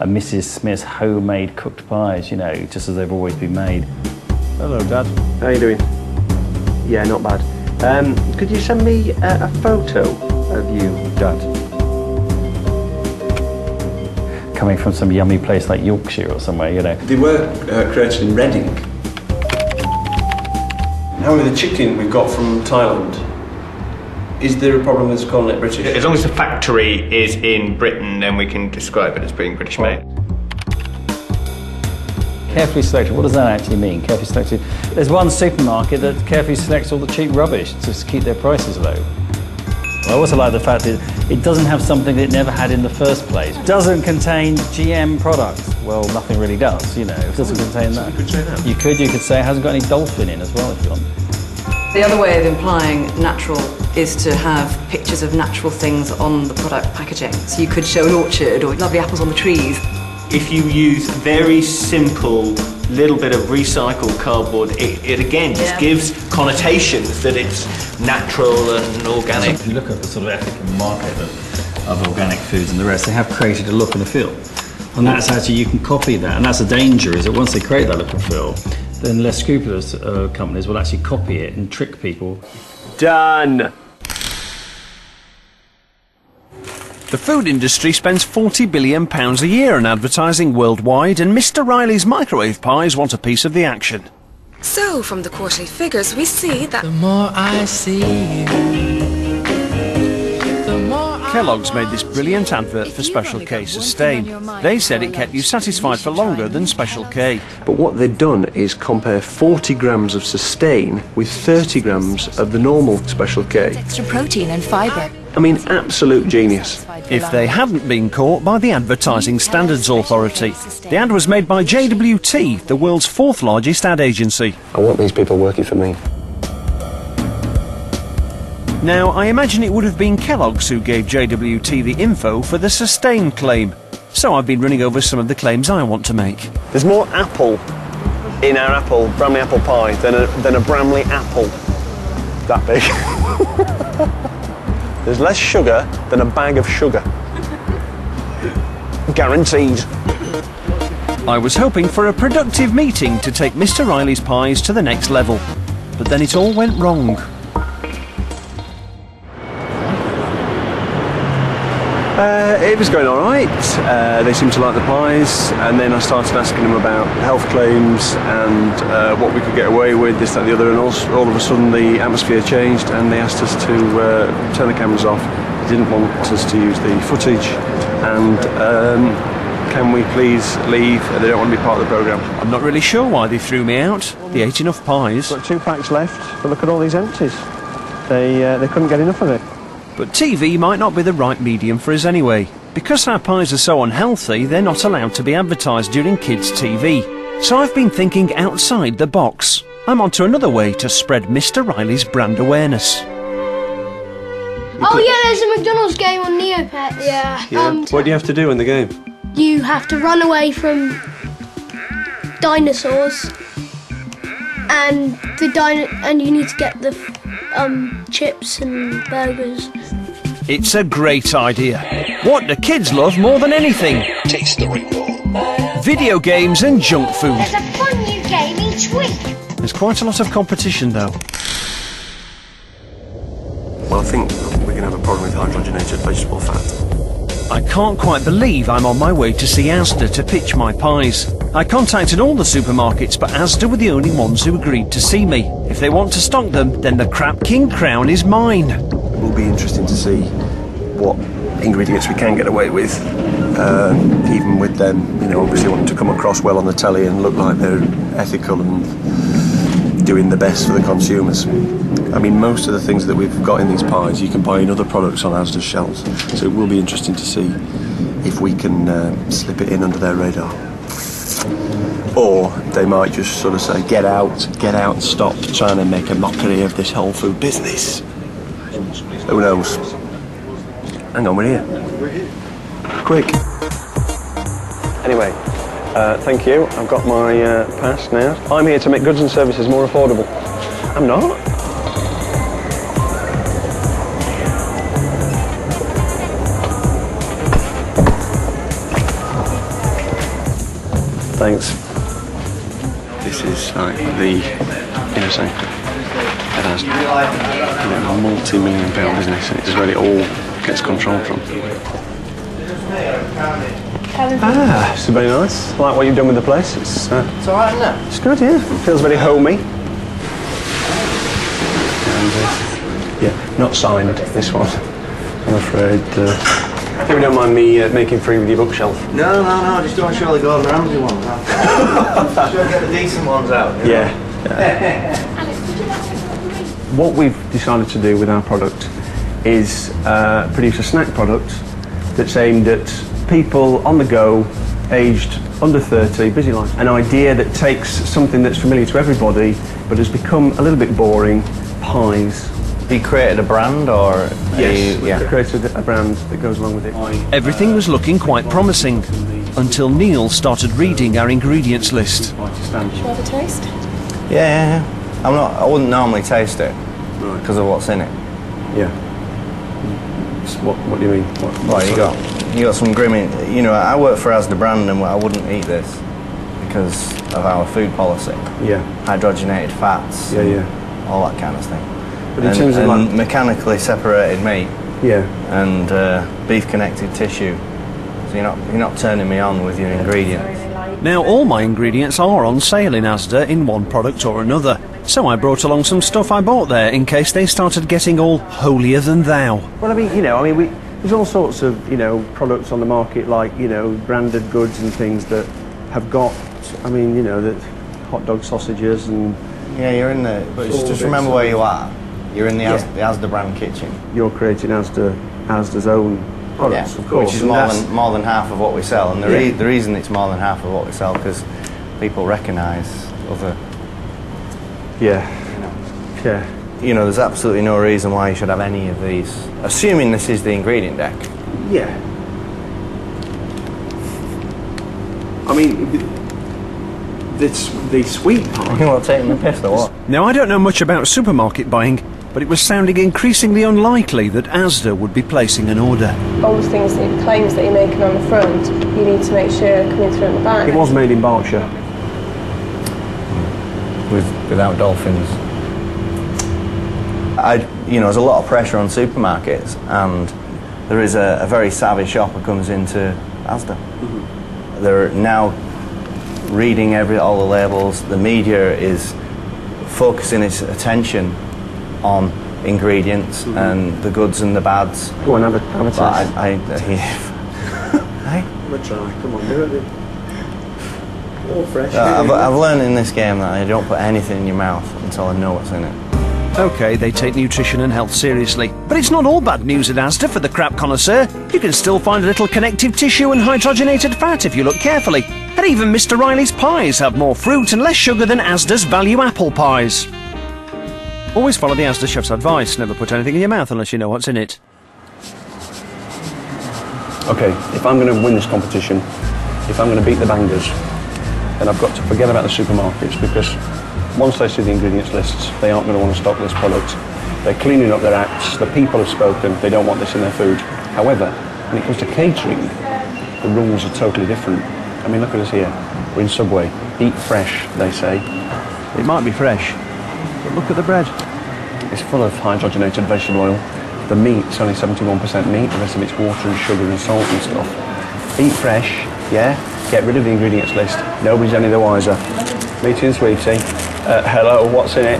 a Mrs. Smith's homemade cooked pies, you know, just as they've always been made. Hello, Dad. How you doing? Yeah, not bad. Could you send me a photo of you, Dad? Coming from some yummy place like Yorkshire or somewhere, you know. They were created in Reading. However, the chicken we got from Thailand, is there a problem with calling it British? As long as the factory is in Britain, then we can describe it as being British made. Carefully selected, what does that actually mean, carefully selected? There's one supermarket that carefully selects all the cheap rubbish to keep their prices low. I also like the fact that it doesn't have something that it never had in the first place. It doesn't contain GM products. Well, nothing really does, you know, it doesn't contain that. You could say that. You could say it hasn't got any dolphin in as well, if you want. The other way of implying natural is to have pictures of natural things on the product packaging. So you could show an orchard or lovely apples on the trees. If you use very simple little bit of recycled cardboard, it again just gives connotations that it's natural and organic. If you look at the sort of ethical market of organic foods and the rest, they have created a look and a feel. And that's actually, you can copy that, and that's the danger, is that once they create that look and feel, then less scrupulous companies will actually copy it and trick people. Done! The food industry spends £40 billion a year on advertising worldwide, and Mr. Riley's microwave pies want a piece of the action. So, from the quarterly figures, we see that the more I see you, Kellogg's made this brilliant advert for Special K Sustain. They said it kept you satisfied for longer than Special K. But what they've done is compare 40 grams of Sustain with 30 grams of the normal Special K. extra protein and fibre. I mean, absolute genius. If they hadn't been caught by the Advertising Standards Authority. The ad was made by JWT, the world's 4th largest ad agency. I want these people working for me. Now, I imagine it would have been Kellogg's who gave JWT the info for the Sustain claim. So I've been running over some of the claims I want to make. There's more apple in our Bramley apple pie than a Bramley apple. That big. There's less sugar than a bag of sugar. Guaranteed. I was hoping for a productive meeting to take Mr. Riley's pies to the next level. But then it all went wrong. It was going all right. They seemed to like the pies, and then I started asking them about health claims and what we could get away with, this, that, and the other, and all of a sudden the atmosphere changed, and they asked us to turn the cameras off. They didn't want us to use the footage, and can we please leave? They don't want to be part of the programme. I'm not really sure why they threw me out. They ate enough pies. Got 2 packs left, but look at all these empties. They couldn't get enough of it. But TV might not be the right medium for us anyway. Because our pies are so unhealthy, they're not allowed to be advertised during kids' TV. So I've been thinking outside the box. I'm onto another way to spread Mr. Riley's brand awareness. Oh yeah, there's a McDonald's game on Neopets. Yeah. What do you have to do in the game? You have to run away from dinosaurs, and you need to get the chips and burgers. It's a great idea. What do kids love more than anything? taste the rainbow. Video games and junk food. There's a fun new game each week. There's quite a lot of competition though. Well, I think we're going to have a problem with hydrogenated vegetable fat. I can't quite believe I'm on my way to see Asda to pitch my pies. I contacted all the supermarkets, but Asda were the only ones who agreed to see me. If they want to stock them, then the Crap King crown is mine. It will be interesting to see what ingredients we can get away with, even with them, you know, obviously wanting to come across well on the telly and look like they're ethical and doing the best for the consumers. I mean, most of the things that we've got in these pies you can buy in other products on Asda's shelves, so it will be interesting to see if we can slip it in under their radar. Or they might just sort of say, get out, stop trying to make a mockery of this whole food business. Who knows? Hang on, we're here. Quick. Anyway, thank you. I've got my pass now. I'm here to make goods and services more affordable. I'm not. Thanks. This is like the inner sanctum. It has a multi-million-pound business. It's where it all gets controlled from. It's very nice. I like what you've done with the place. It's alright, isn't it? It's good, yeah. It feels very homey. And, yeah, not signed, this one. I'm afraid. I think you don't mind me making free with your bookshelf. No, just don't show the Gordan Ramsey ones out. Should get the decent ones out. Yeah. What we've decided to do with our product is produce a snack product that's aimed at people on the go, aged under 30, busy life. An idea that takes something that's familiar to everybody but has become a little bit boring, pies. You created a brand, or? Yes, we created a brand that goes along with it. Everything was looking quite promising until Neil started reading our ingredients list. Do you have a taste? Yeah. I wouldn't normally taste it because of what's in it. Yeah. What do you mean? What you got some grimming. You know, I work for Asda brand, and I wouldn't eat this because of our food policy. Yeah. Hydrogenated fats. Yeah. All that kind of thing. But in terms of like mechanically separated meat. Yeah. And beef connective tissue. So you're not turning me on with your ingredients. Now all my ingredients are on sale in Asda in one product or another. So I brought along some stuff I bought there in case they started getting all holier than thou. Well, there's all sorts of, products on the market, like, branded goods and things that have got, the hot dog sausages and... Yeah, you're in the... But just remember where you are. You're in the Asda brand kitchen. You're creating Asda's own products, of course. Which is more than half of what we sell. And the reason it's more than half of what we sell, because people recognise other... Yeah. There's absolutely no reason why you should have any of these. Assuming this is the ingredient deck. Yeah. It's the sweet part. You want to take the piss or what? Now I don't know much about supermarket buying, but it was sounding increasingly unlikely that Asda would be placing an order. All the things, the claims that you're making on the front, you need to make sure coming through at the back. It was made in Berkshire. Without dolphins. There's a lot of pressure on supermarkets, and there is a very savvy shopper comes into Asda. Mm-hmm. They're now reading all the labels. The media is focusing its attention on ingredients and the goods and the bads. Go on, have a taste. I'm gonna try. Come on, do it. All fresh. I've learned in this game that I don't put anything in your mouth until I know what's in it. OK, they take nutrition and health seriously. But it's not all bad news at Asda for the crap connoisseur. You can still find a little connective tissue and hydrogenated fat if you look carefully. And even Mr. Riley's pies have more fruit and less sugar than Asda's value apple pies. Always follow the Asda chef's advice. Never put anything in your mouth unless you know what's in it. OK, if I'm going to win this competition, if I'm going to beat the bangers, then I've got to forget about the supermarkets, because once they see the ingredients lists, they aren't going to want to stock this product. They're cleaning up their acts, the people have spoken, they don't want this in their food. However, when it comes to catering, the rules are totally different. Look at us here. We're in Subway. Eat fresh, they say. It might be fresh, but look at the bread. It's full of hydrogenated vegetable oil. The meat's only 71% meat, the rest of it's water and sugar and salt and stuff. Eat fresh, yeah? Get rid of the ingredients list. Nobody's any the wiser. Meat and sweetie. Hello, what's in it?